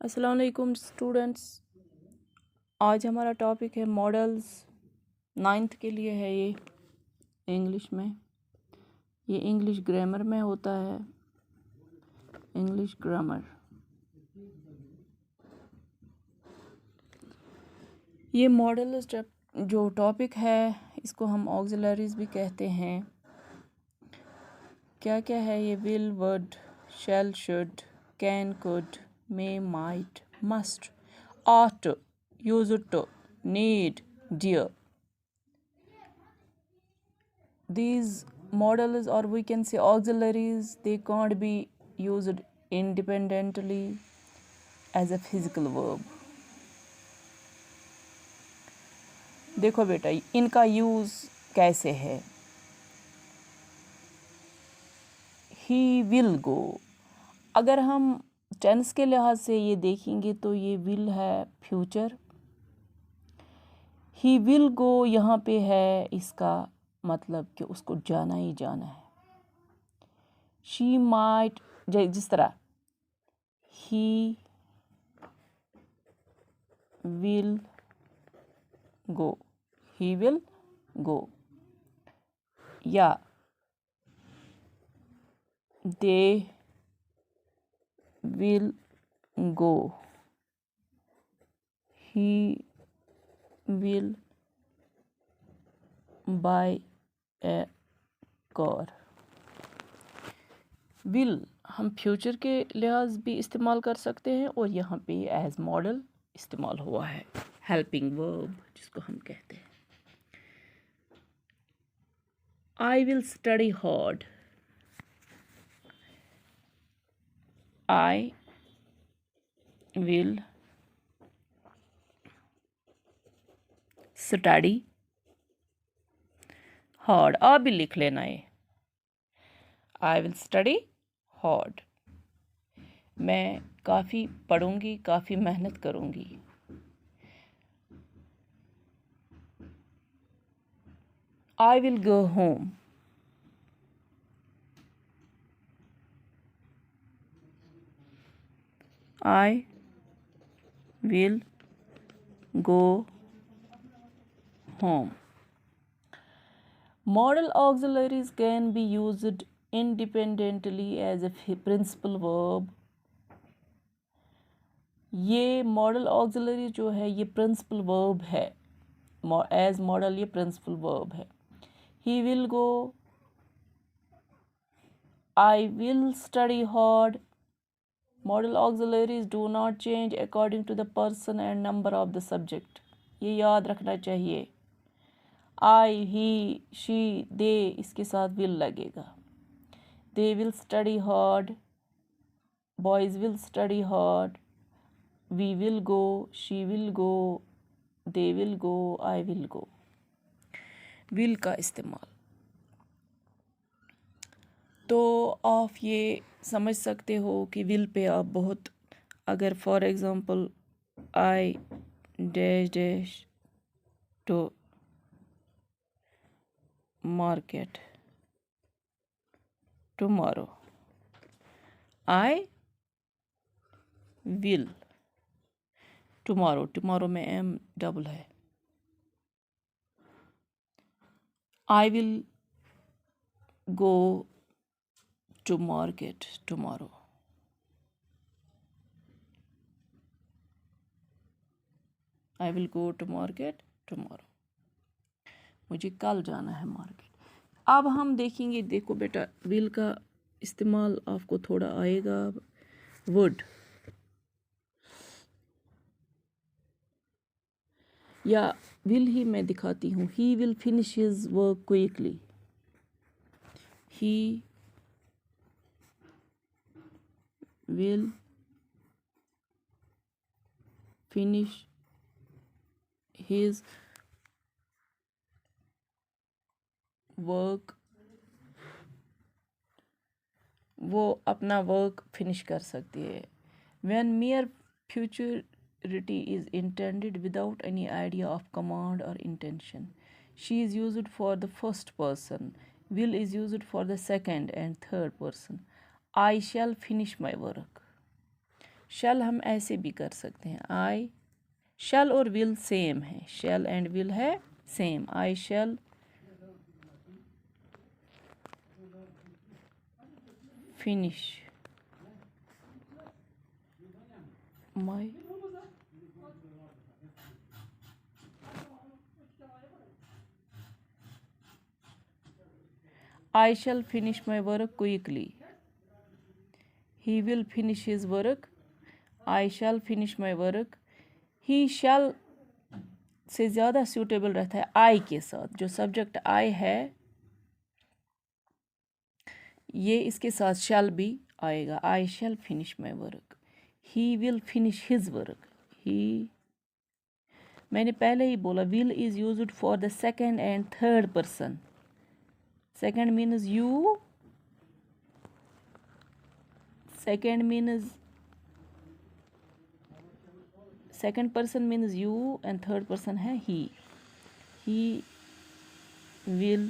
अस्सलाम वालेकुम स्टूडेंट्स। आज हमारा टॉपिक है मॉडल्स। 9th के लिए है ये इंग्लिश में। ये इंग्लिश ग्रामर में होता है। इंग्लिश ग्रामर ये मॉडल जो टॉपिक है इसको हम ऑक्सिलरीज भी कहते हैं। क्या क्या है ये? Will, would, shall, should, can, could, may, might, must, ought, used to, need, dear. These modals, or we can say auxiliaries, they can't be used independently as a physical verb. देखो बेटा इनका यूज़ कैसे है। He will गो, अगर हम tense के लिहाज से ये देखेंगे तो ये विल है फ्यूचर। ही विल गो यहाँ पे है इसका मतलब कि उसको जाना ही जाना है। शी माइट, जिस तरह ही will go, he will go, या they will go, he will buy a car. will हम फ्यूचर के लिहाज भी इस्तेमाल कर सकते हैं और यहाँ पे एज मॉडल इस्तेमाल हुआ है, हेल्पिंग वर्ब जिसको हम कहते हैं। I will study hard, I will study hard, आप भी लिख लेना है। I will study hard, मैं काफ़ी पढ़ूंगी, काफ़ी मेहनत करूंगी। I will go home, I will go home. Modal auxiliaries can be used independently as a principal verb. ये मॉडल ऑक्सिलरी जो है ये प्रिंसिपल वर्ब है। एज मॉडल ये प्रिंसिपल वर्ब है। He will go, I will study hard. Modal auxiliaries do not change according to the person and number of the subject, ये याद रखना चाहिए। आई, ही, शी, दे इसके साथ विल लगेगा। They will study hard, boys will study hard, we will go, she will go, they will go, I will go. Will का इस्तेमाल तो आप ये समझ सकते हो कि विल पे आप बहुत, अगर for example I dash dash to market tomorrow, I will tomorrow, tomorrow में एम डबल है। I will go to market tomorrow, I will go to market tomorrow, मुझे कल जाना है मार्केट। अब हम देखेंगे, देखो बेटा विल का इस्तेमाल आपको थोड़ा आएगा। वुड या विल ही मैं दिखाती हूँ। He will finish his work quickly, he will finish his work, वो अपना वर्क फिनिश कर सकती है। When मियर futurity is intended without any idea of command or intention, she is used for the first person, will is used for the second and third person. I shall finish my work, शैल हम ऐसे भी कर सकते हैं, आई शैल और will same है, shall and will है same. I shall finish my I shall finish my work quickly. He will finish his work. I shall finish my work. He shall से ज़्यादा सूटेबल रहता है I के साथ, जो सब्जेक्ट I है ये इसके साथ shall भी आएगा। I shall finish my work. He will finish his work. मैंने पहले ही बोला will is used for the second and third person. Second means you. Second person means you and third person है he. He will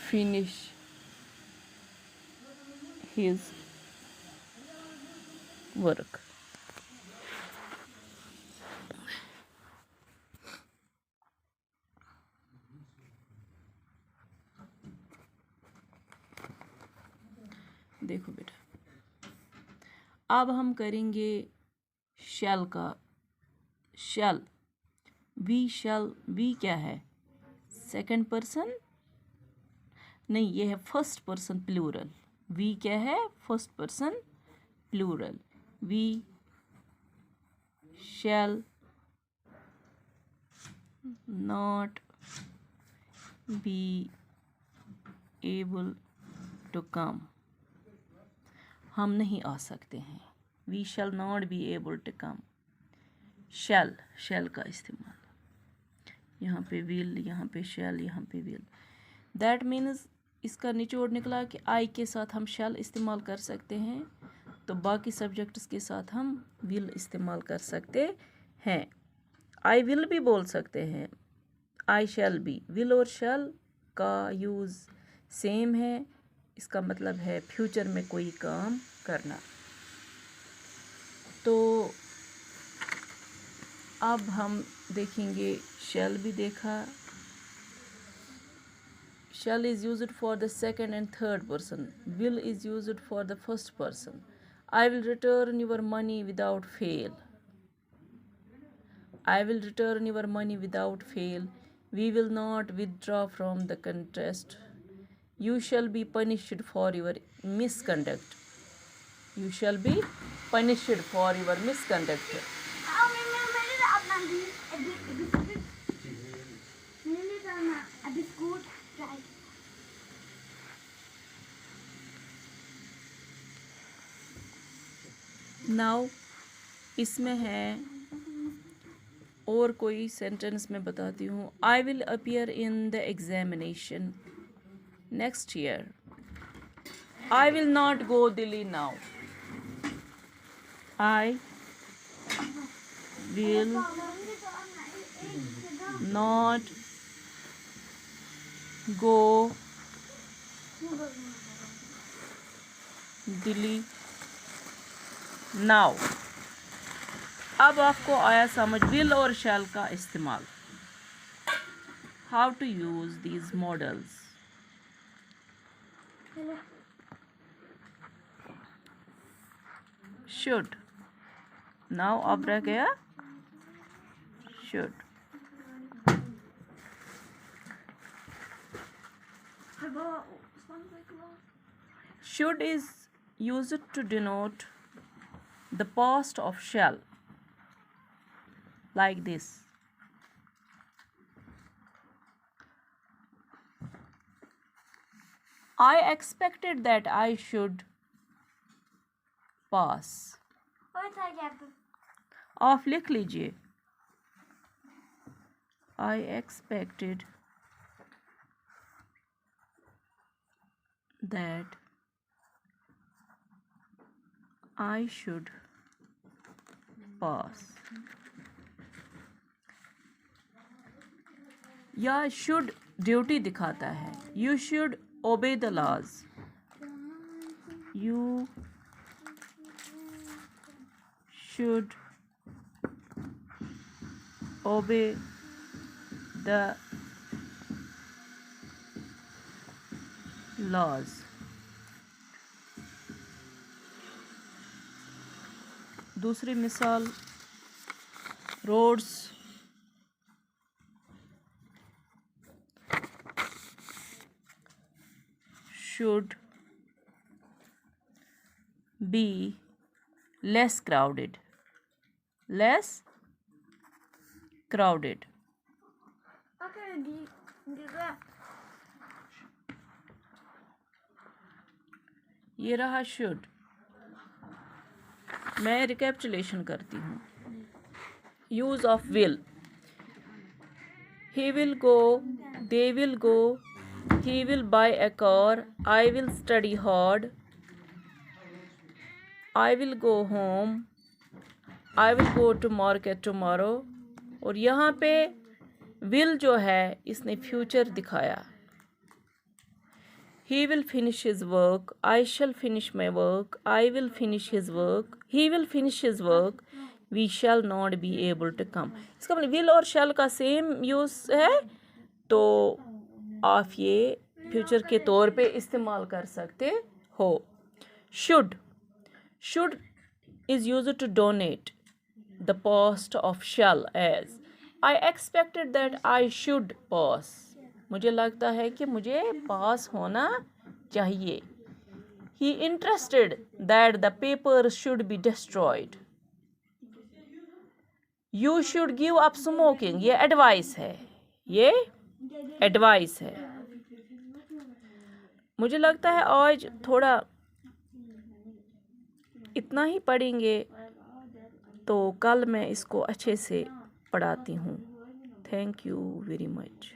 finish his work. देखो बेटा, अब हम करेंगे शैल का। शैल वी क्या है? सेकंड पर्सन नहीं, ये है फर्स्ट पर्सन प्लूरल। वी क्या है? First person plural. We shall not be able to come, हम नहीं आ सकते हैं। We shall not be able to come. Shall का इस्तेमाल, यहाँ पे विल, यहाँ पे शैल, यहाँ पे विल। दैट मीन्स इसका निचोड़ निकला कि आई के साथ हम शैल इस्तेमाल कर सकते हैं, तो बाकी सब्जेक्ट्स के साथ हम विल इस्तेमाल कर सकते हैं। आई विल भी बोल सकते हैं, आई शैल भी। विल और शैल का यूज़ सेम है, इसका मतलब है फ्यूचर में कोई काम करना। तो अब हम देखेंगे, शैल भी देखा। Shall is used for the second and third person. Will is used for the first person. I will return your money without fail. I will return your money without fail. We will not withdraw from the contest. You shall be punished for your misconduct. You shall be punished for your misconduct. Now इसमें है और कोई sentence में बताती हूँ। I will appear in the examination next year. I will not go Delhi now. I will not go Delhi now. अब आपको आया समझ विल और शैल का इस्तेमाल। How to use these modals. Should, now अब रह गया should. Should is used to denote the past of shall, like this. I expected that I should pass. आप लिख लीजिए। I expected that I should pass. या should duty दिखाता है। You should obey the laws. You should obey the laws. दूसरी मिसाल, roads should be less crowded. Less crowded. ये रहा should. मैं रिकैपिचुलेशन करती हूँ. Use of will. He will go, they will go, he will buy a car, I will study hard, I will go home, I will go to market tomorrow. और यहाँ पे will जो है इसने future दिखाया. He will finish his work, I shall finish my work, I will finish his work, he will finish his work, we shall not be able to come. इसका मतलब will और shall का same use है, तो आप ये future के तौर पे इस्तेमाल कर सकते हो. Should is used to donate the past of shall, as I expected that I should pass. मुझे लगता है कि मुझे पास होना चाहिए. He interested that the paper should be destroyed. You should give up smoking. ये एडवाइस है. ये एडवाइस है. मुझे लगता है आज थोड़ा इतना ही पढ़ेंगे, तो कल मैं इसको अच्छे से पढ़ाती हूँ. Thank you very much.